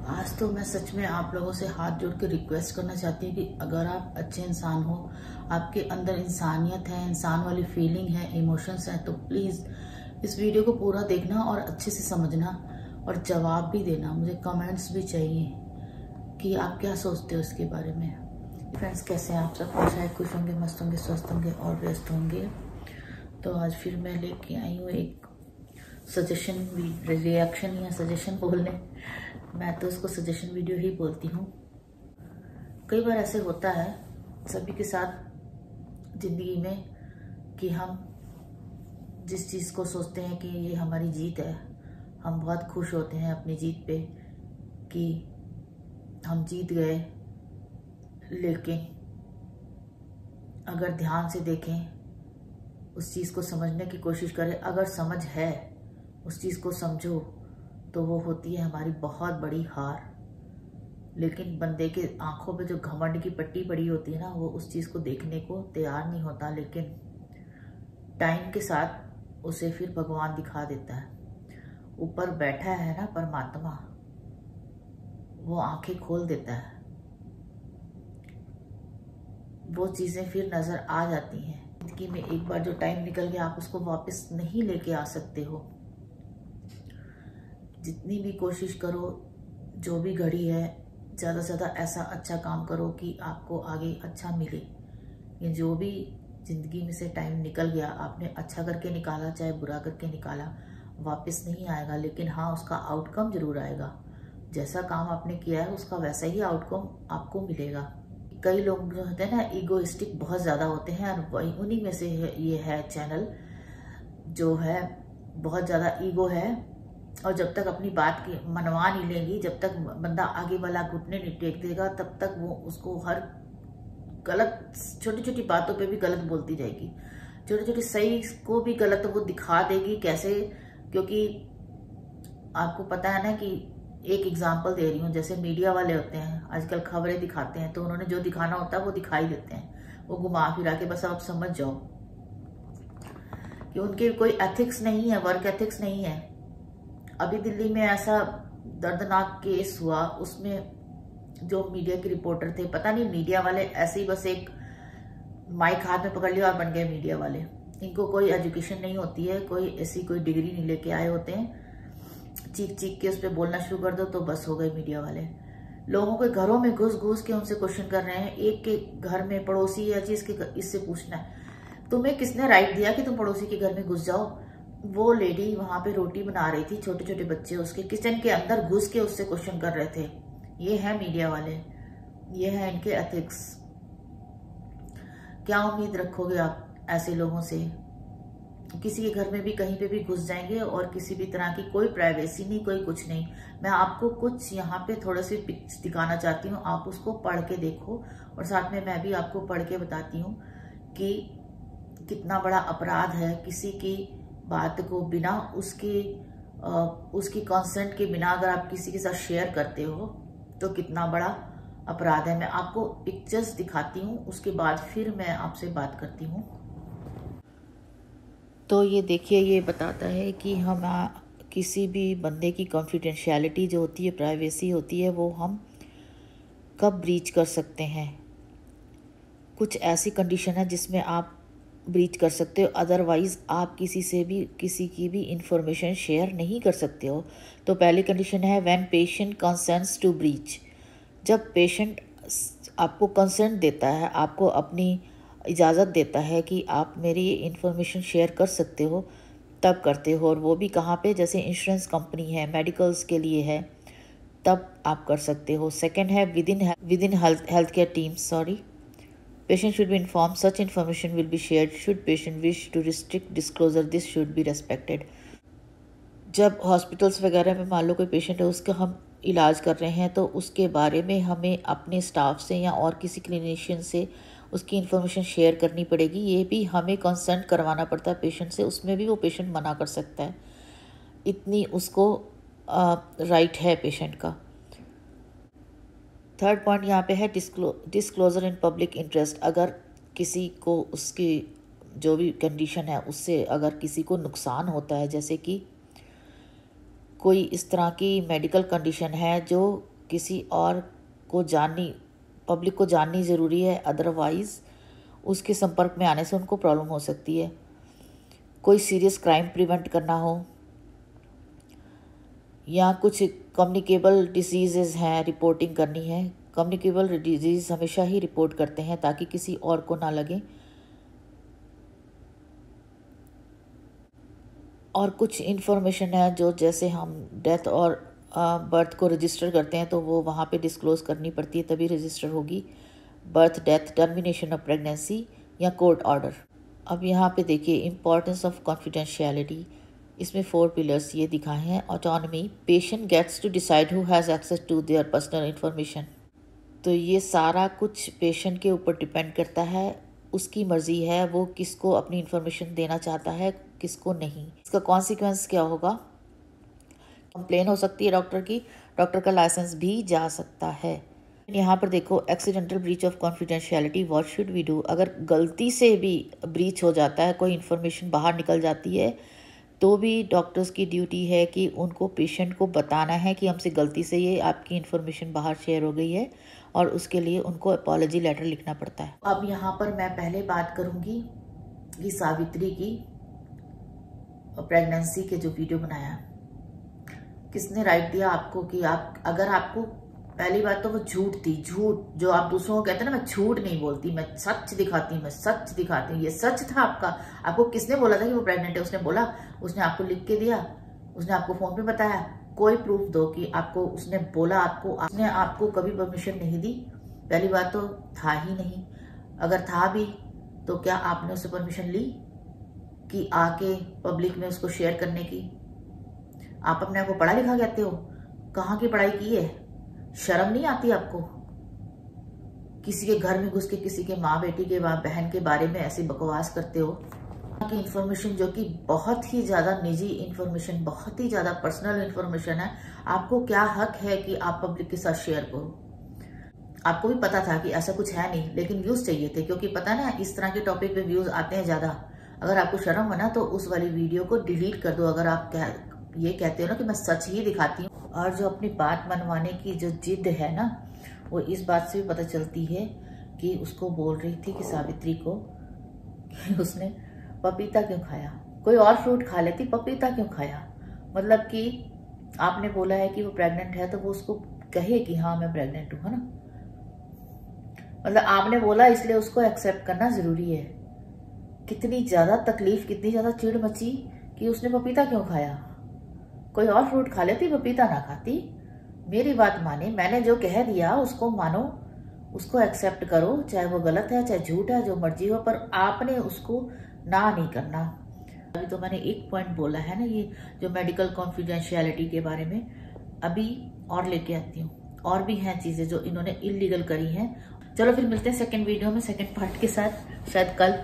आज तो मैं सच में आप लोगों से हाथ जोड़ के रिक्वेस्ट करना चाहती हूँ कि अगर आप अच्छे इंसान हो, आपके अंदर इंसानियत है, इंसान वाली फीलिंग है, इमोशंस हैं, तो प्लीज़ इस वीडियो को पूरा देखना और अच्छे से समझना और जवाब भी देना। मुझे कमेंट्स भी चाहिए कि आप क्या सोचते हो इसके बारे में। फ्रेंड्स, कैसे हैं आप सब? शायद खुश होंगे, मस्त होंगे, स्वस्थ होंगे और व्यस्त होंगे। तो आज फिर मैं लेके आई हूँ एक सजेशन रिएक्शन या सजेशन बोलने, मैं तो उसको सजेशन वीडियो ही बोलती हूँ। कई बार ऐसे होता है सभी के साथ ज़िंदगी में कि हम जिस चीज़ को सोचते हैं कि ये हमारी जीत है, हम बहुत खुश होते हैं अपनी जीत पे कि हम जीत गए। लेकिन अगर ध्यान से देखें, उस चीज़ को समझने की कोशिश करें, अगर समझ है, उस चीज़ को समझो, तो वो होती है हमारी बहुत बड़ी हार। लेकिन बंदे के आंखों पे जो घमंड की पट्टी पड़ी होती है ना, वो उस चीज़ को देखने को तैयार नहीं होता। लेकिन टाइम के साथ उसे फिर भगवान दिखा देता है। ऊपर बैठा है ना परमात्मा, वो आंखें खोल देता है, वो चीज़ें फिर नज़र आ जाती हैं। जिंदगी में एक बार जो टाइम निकल गया, आप उसको वापस नहीं लेके आ सकते हो। जितनी भी कोशिश करो, जो भी घड़ी है, ज़्यादा से ज़्यादा ऐसा अच्छा काम करो कि आपको आगे अच्छा मिले। ये जो भी ज़िंदगी में से टाइम निकल गया, आपने अच्छा करके निकाला चाहे बुरा करके निकाला, वापस नहीं आएगा। लेकिन हाँ, उसका आउटकम ज़रूर आएगा। जैसा काम आपने किया है उसका वैसा ही आउटकम आपको मिलेगा। कई लोग जो होते हैं ना, ईगोइस्टिक बहुत ज़्यादा होते हैं, और वही उन्हीं में से ये है चैनल जो है बहुत ज़्यादा ईगो है। और जब तक अपनी बात की मनवा नहीं लेंगी, जब तक बंदा आगे वाला घुटने नहीं टेक देगा, तब तक वो उसको हर गलत छोटी छोटी बातों पे भी गलत बोलती जाएगी, छोटी छोटी सही को भी गलत वो दिखा देगी। कैसे? क्योंकि आपको पता है ना कि एक एग्जाम्पल दे रही हूँ, जैसे मीडिया वाले होते हैं आजकल खबरें दिखाते हैं, तो उन्होंने जो दिखाना होता है वो दिखाई देते हैं, वो घुमा फिरा के। बस आप समझ जाओ कि उनके कोई एथिक्स नहीं है, वर्क एथिक्स नहीं है। अभी दिल्ली में ऐसा दर्दनाक केस हुआ, उसमें जो मीडिया के रिपोर्टर थे, पता नहीं मीडिया वाले ऐसे ही बस एक माइक हाथ में पकड़ लिया और बन गए मीडिया वाले। इनको कोई एजुकेशन नहीं होती है, कोई ऐसी कोई डिग्री नहीं लेके आए होते हैं। चीख चीख के उस पर बोलना शुरू कर दो तो बस हो गए मीडिया वाले। लोगों के घरों में घुस घुस के उनसे क्वेश्चन कर रहे हैं। एक के घर में पड़ोसी या चीज के इससे पूछना है, तुम्हें किसने राइट दिया कि तुम पड़ोसी के घर में घुस जाओ? वो लेडी वहां पे रोटी बना रही थी, छोटे छोटे बच्चे उसके किचन के अंदर घुस के उससे क्वेश्चन कर रहे थे। ये है मीडिया वाले, ये है इनके एथिक्स। क्या उम्मीद रखोगे आप ऐसे लोगों से? किसी के घर में भी कहीं पे भी घुस जाएंगे और किसी भी तरह की कोई प्राइवेसी नहीं, कोई कुछ नहीं। मैं आपको कुछ यहाँ पे थोड़े से पिक्स दिखाना चाहती हूँ, आप उसको पढ़ के देखो, और साथ में मैं भी आपको पढ़ के बताती हूँ कि कितना बड़ा अपराध है किसी की बात को बिना उसकी कंसेंट के बिना अगर आप किसी के साथ शेयर करते हो तो कितना बड़ा अपराध है। मैं आपको पिक्चर्स दिखाती हूँ, उसके बाद फिर मैं आपसे बात करती हूँ। तो ये देखिए, ये बताता है कि हम किसी भी बंदे की कॉन्फिडेंशियलिटी जो होती है, प्राइवेसी होती है, वो हम कब ब्रीच कर सकते हैं। कुछ ऐसी कंडीशन है जिसमें आप ब्रीच कर सकते हो, अदरवाइज़ आप किसी की भी इंफॉर्मेशन शेयर नहीं कर सकते हो। तो पहली कंडीशन है when patient consents to breach. जब पेशेंट आपको कंसेंट देता है, आपको अपनी इजाज़त देता है कि आप मेरी इंफॉर्मेशन शेयर कर सकते हो, तब करते हो। और वो भी कहाँ पे? जैसे इंश्योरेंस कंपनी है, मेडिकल्स के लिए है, तब आप कर सकते हो। सेकंड है within health care team, sorry, patient should be informed such information will be shared should patient wish to restrict disclosure, this should be respected। जब हॉस्पिटल्स वगैरह में मान लो कोई पेशेंट है, उसका हम इलाज कर रहे हैं, तो उसके बारे में हमें अपने स्टाफ से या और किसी क्लिनिशियन से उसकी इन्फॉर्मेशन शेयर करनी पड़ेगी। ये भी हमें कंसल्ट करवाना पड़ता है पेशेंट से, उसमें भी वो पेशेंट मना कर सकता है, इतनी उसको राइट है पेशेंट का। थर्ड पॉइंट यहाँ पे है डिस्क्लोजर इन पब्लिक इंटरेस्ट। अगर किसी को उसकी जो भी कंडीशन है उससे अगर किसी को नुकसान होता है, जैसे कि कोई इस तरह की मेडिकल कंडीशन है जो किसी और को पब्लिक को जाननी ज़रूरी है, अदरवाइज़ उसके संपर्क में आने से उनको प्रॉब्लम हो सकती है। कोई सीरियस क्राइम प्रिवेंट करना हो या कुछ कम्युनिकेबल डिसीज़ हैं रिपोर्टिंग करनी है। कम्युनिकेबल डिजीज़ हमेशा ही रिपोर्ट करते हैं ताकि किसी और को ना लगे। और कुछ इन्फॉर्मेशन है जो जैसे हम डेथ और बर्थ को रजिस्टर करते हैं तो वो वहाँ पे डिस्क्लोज करनी पड़ती है, तभी रजिस्टर होगी। Birth, death, termination of pregnancy या कोर्ट ऑर्डर। अब यहाँ पे देखिए इम्पोर्टेंस ऑफ कॉन्फिडेंशियलिटी। इसमें 4 पिलर्स ये दिखाए हैं। Autonomy, patient gets to decide who has access to their personal information. तो ये सारा कुछ पेशेंट के ऊपर डिपेंड करता है, उसकी मर्ज़ी है वो किसको अपनी इन्फॉर्मेशन देना चाहता है, किसको नहीं। इसका कॉन्सिक्वेंस क्या होगा? कंप्लेन हो सकती है डॉक्टर की, डॉक्टर का लाइसेंस भी जा सकता है। यहाँ पर देखो accidental breach of confidentiality, what should we do. अगर गलती से भी ब्रीच हो जाता है, कोई इन्फॉर्मेशन बाहर निकल जाती है, तो भी डॉक्टर्स की ड्यूटी है कि उनको पेशेंट को बताना है कि हमसे गलती से ये आपकी इन्फॉर्मेशन बाहर शेयर हो गई है, और उसके लिए उनको अपॉलॉजी लेटर लिखना पड़ता है। अब यहाँ पर मैं पहले बात करूँगी कि सावित्री की प्रेगनेंसी के जो वीडियो बनाया, किसने राइट दिया आपको कि आप, अगर आपको, पहली बात तो वो झूठ थी। झूठ जो आप दूसरों को कहते हैं ना, मैं झूठ नहीं बोलती, मैं सच दिखाती हूँ, मैं सच दिखाती हूँ, ये सच था आपका। आपको किसने बोला था कि वो प्रेग्नेंट है? उसने बोला, उसने आपको लिख के दिया, उसने आपको फोन पे बताया। कोई प्रूफ दो कि आपको उसने बोला, उसने आपको कभी परमिशन नहीं दी। पहली बात तो था ही नहीं। अगर था भी तो क्या आपने उससे परमिशन ली कि आके पब्लिक में उसको शेयर करने की? आप अपने आप को पढ़ा लिखा कहते हो, कहाँ की पढ़ाई की है? शर्म नहीं आती आपको? किसी के घर में घुस के किसी के माँ बेटी के बहन के बारे में ऐसी बकवास करते हो की इन्फॉर्मेशन जो कि बहुत ही ज्यादा निजी इन्फॉर्मेशन, बहुत ही ज्यादा पर्सनल इन्फॉर्मेशन है। आपको क्या हक है कि आप पब्लिक के साथ शेयर करो? आपको भी पता था कि ऐसा कुछ है नहीं, लेकिन व्यूज चाहिए थे, क्योंकि पता ना इस तरह के टॉपिक पे व्यूज आते हैं ज्यादा। अगर आपको शर्म हो ना तो उस वाली वीडियो को डिलीट कर दो। अगर आप ये कहते हो ना कि मैं सच ही दिखाती हूँ। और जो अपनी बात मनवाने की जो जिद है ना, वो इस बात से भी पता चलती है कि उसको बोल रही थी कि सावित्री को कि उसने पपीता क्यों खाया, कोई और फ्रूट खा लेती, पपीता क्यों खाया। मतलब कि आपने बोला है कि वो प्रेग्नेंट है तो वो उसको कहे कि हाँ मैं प्रेग्नेंट हूं, है ना। मतलब आपने बोला इसलिए उसको एक्सेप्ट करना जरूरी है। कितनी ज्यादा तकलीफ, कितनी ज्यादा चिढ़ मची कि उसने पपीता क्यों खाया। कोई और फ्रूट खा लेती, पपीता ना खाती। मेरी बात माने, मैंने जो कह दिया उसको मानो, उसको एक्सेप्ट करो, चाहे वो गलत है चाहे झूठ है, जो मर्जी हो, पर आपने उसको ना नहीं करना। अभी तो मैंने एक पॉइंट बोला है ना, ये जो मेडिकल कॉन्फिडेंशियलिटी के बारे में, अभी और लेके आती हूँ। और भी हैं चीजें जो इन्होंने इलीगल करी हैं। चलो फिर मिलते हैं सेकंड वीडियो में, सेकंड पार्ट के साथ, शायद कल।